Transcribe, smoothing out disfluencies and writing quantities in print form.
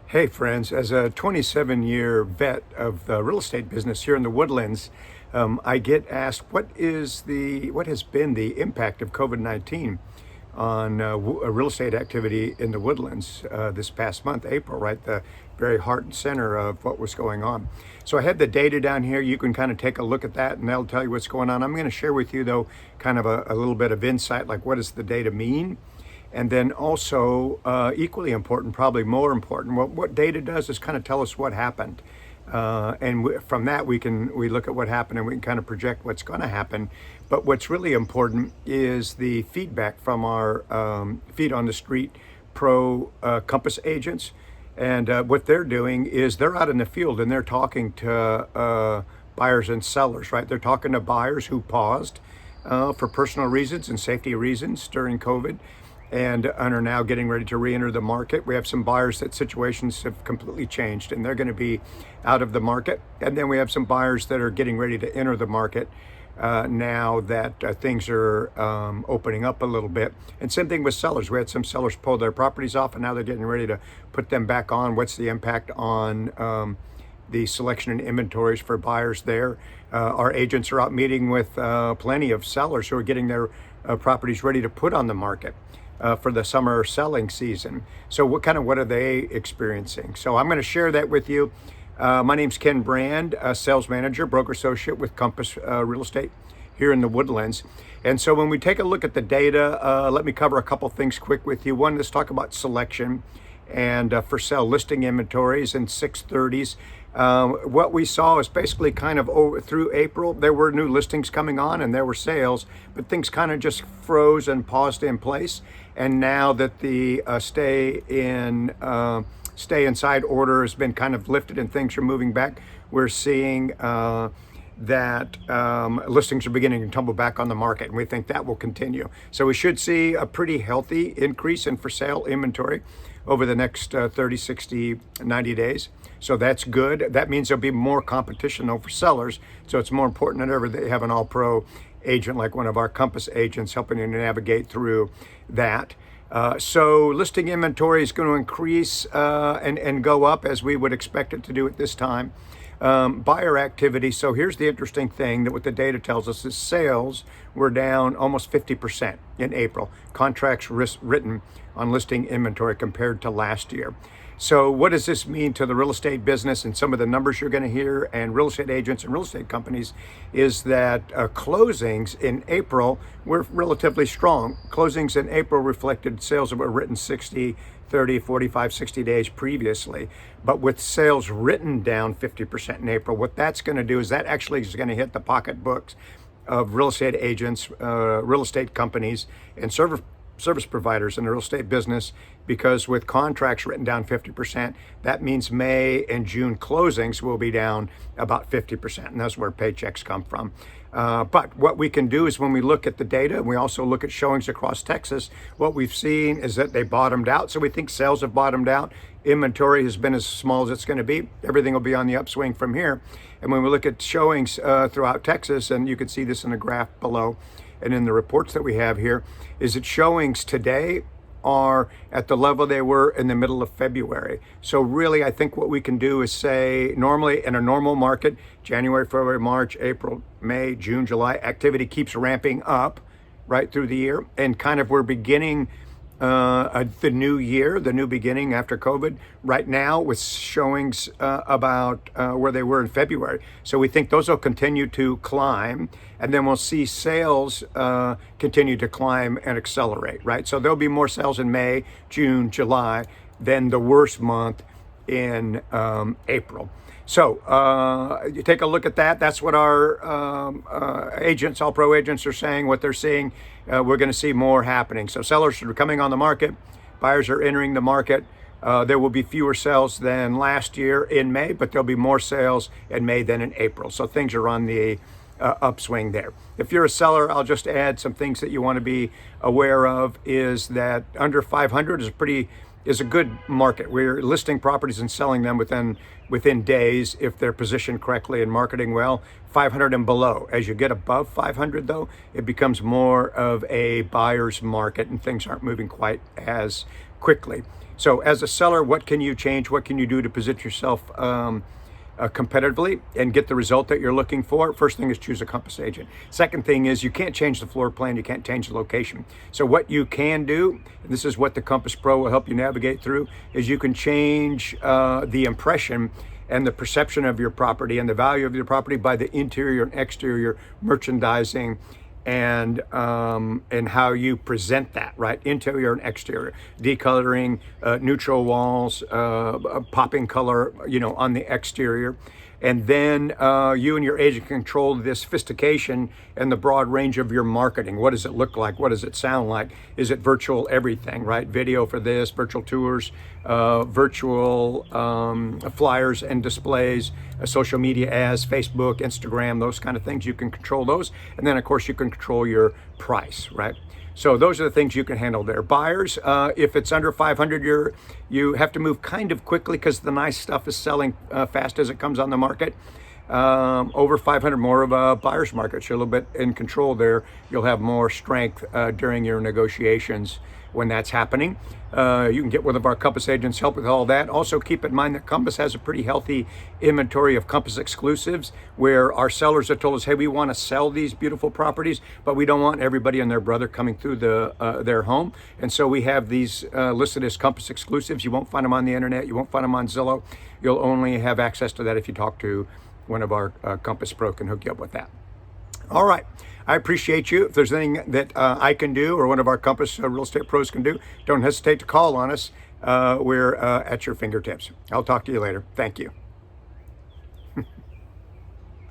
Hey friends, as a 27-year vet of the real estate business here in the Woodlands, I get asked what has been the impact of COVID-19 on real estate activity in the Woodlands this past month, April, right? The very heart and center of what was going on. So I had the data down here. You can kind of take a look at that and that'll tell you what's going on. I'm going to share with you though, kind of a little bit of insight, like what does the data mean? And then also, equally important, probably more important, what data does is kind of tell us what happened. From that, we look at what happened and we can kind of project what's going to happen. But what's really important is the feedback from our feet on the street pro Compass agents. And what they're doing is they're out in the field and they're talking to buyers and sellers, right? They're talking to buyers who paused for personal reasons and safety reasons during COVID and are now getting ready to re-enter the market. We have some buyers that situations have completely changed and they're going to be out of the market. And then we have some buyers that are getting ready to enter the market now that things are opening up a little bit. And same thing with sellers. We had some sellers pull their properties off and now they're getting ready to put them back on. What's the impact on the selection and inventories for buyers there? Our agents are out meeting with plenty of sellers who are getting their properties ready to put on the market for the summer selling season. So what are they experiencing? So I'm going to share that with you. My name's Ken Brand, a sales manager, broker associate with Compass Real Estate here in the Woodlands. And so when we take a look at the data, let me cover a couple things quick with you. One, let's talk about selection and for sale listing inventories and 630s. What we saw is basically kind of over through April, there were new listings coming on and there were sales, but things kind of just froze and paused in place. And now that the stay inside order has been kind of lifted and things are moving back, we're seeing that listings are beginning to tumble back on the market, and we think that will continue. So we should see a pretty healthy increase in for sale inventory over the next 30, 60, 90 days. So that's good. That means there'll be more competition though for sellers. So it's more important than ever that you have an all-pro agent like one of our Compass agents helping you navigate through that. So listing inventory is going to increase and go up as we would expect it to do at this time. Buyer activity. So here's the interesting thing that what the data tells us is sales were down almost 50% in April. Contracts written on listing inventory compared to last year. So what does this mean to the real estate business? And some of the numbers you're going to hear and real estate agents and real estate companies is that closings in April were relatively strong. Closings in April reflected sales that were written 60, 30, 45, 60 days previously. But with sales written down 50% in April, what that's going to do is that actually is going to hit the pocketbooks of real estate agents, real estate companies, and service providers in the real estate business, because with contracts written down 50%, that means May and June closings will be down about 50%, and that's where paychecks come from. But what we can do is when we look at the data, and we also look at showings across Texas, what we've seen is that they bottomed out. So we think sales have bottomed out. Inventory has been as small as it's going to be. Everything will be on the upswing from here. And when we look at showings throughout Texas, and you can see this in the graph below, and in the reports that we have here, is that showings today are at the level they were in the middle of February. So really, I think what we can do is say normally in a normal market, January, February, March, April, May, June, July, activity keeps ramping up right through the year. And kind of we're beginning the new year, the new beginning after COVID right now with showings about where they were in February. So we think those will continue to climb, and then we'll see sales continue to climb and accelerate, right? So there'll be more sales in May, June, July than the worst month in April. So you take a look at that. That's what our agents, all pro agents, are saying, what they're seeing. We're going to see more happening. So sellers are coming on the market. Buyers are entering the market. There will be fewer sales than last year in May, but there'll be more sales in May than in April. So things are on the upswing there. If you're a seller, I'll just add some things that you want to be aware of is that under 500 is a good market. We're listing properties and selling them within days if they're positioned correctly and marketing well. 500 and below. As you get above 500 though, it becomes more of a buyer's market and things aren't moving quite as quickly. So as a seller, what can you change? What can you do to position yourself competitively and get the result that you're looking for? First thing is choose a Compass agent. Second thing is you can't change the floor plan, you can't change the location. So what you can do, and this is what the Compass Pro will help you navigate through, is you can change the impression and the perception of your property and the value of your property by the interior and exterior merchandising and how you present that, right? Interior and exterior, decoloring, neutral walls, popping color, on the exterior. And then you and your agent control the sophistication and the broad range of your marketing. What does it look like? What does it sound like? Is it virtual everything, right? Video for this, virtual tours, virtual flyers and displays, social media ads, Facebook, Instagram, those kind of things. You can control those. And then, of course, you can control your price, right? So those are the things you can handle there. Buyers, if it's under 500, you have to move kind of quickly because the nice stuff is selling fast as it comes on the market. Over 500, more of a buyer's market. So you're a little bit in control there. You'll have more strength during your negotiations when that's happening. You can get one of our Compass agents help with all that. Also keep in mind that Compass has a pretty healthy inventory of Compass exclusives where our sellers have told us, hey, we want to sell these beautiful properties, but we don't want everybody and their brother coming through their home. And so we have these listed as Compass exclusives. You won't find them on the internet. You won't find them on Zillow. You'll only have access to that if you talk to one of our Compass Pro can hook you up with that. All right. I appreciate you. If there's anything that I can do or one of our Compass real estate pros can do, don't hesitate to call on us. We're at your fingertips. I'll talk to you later. Thank you.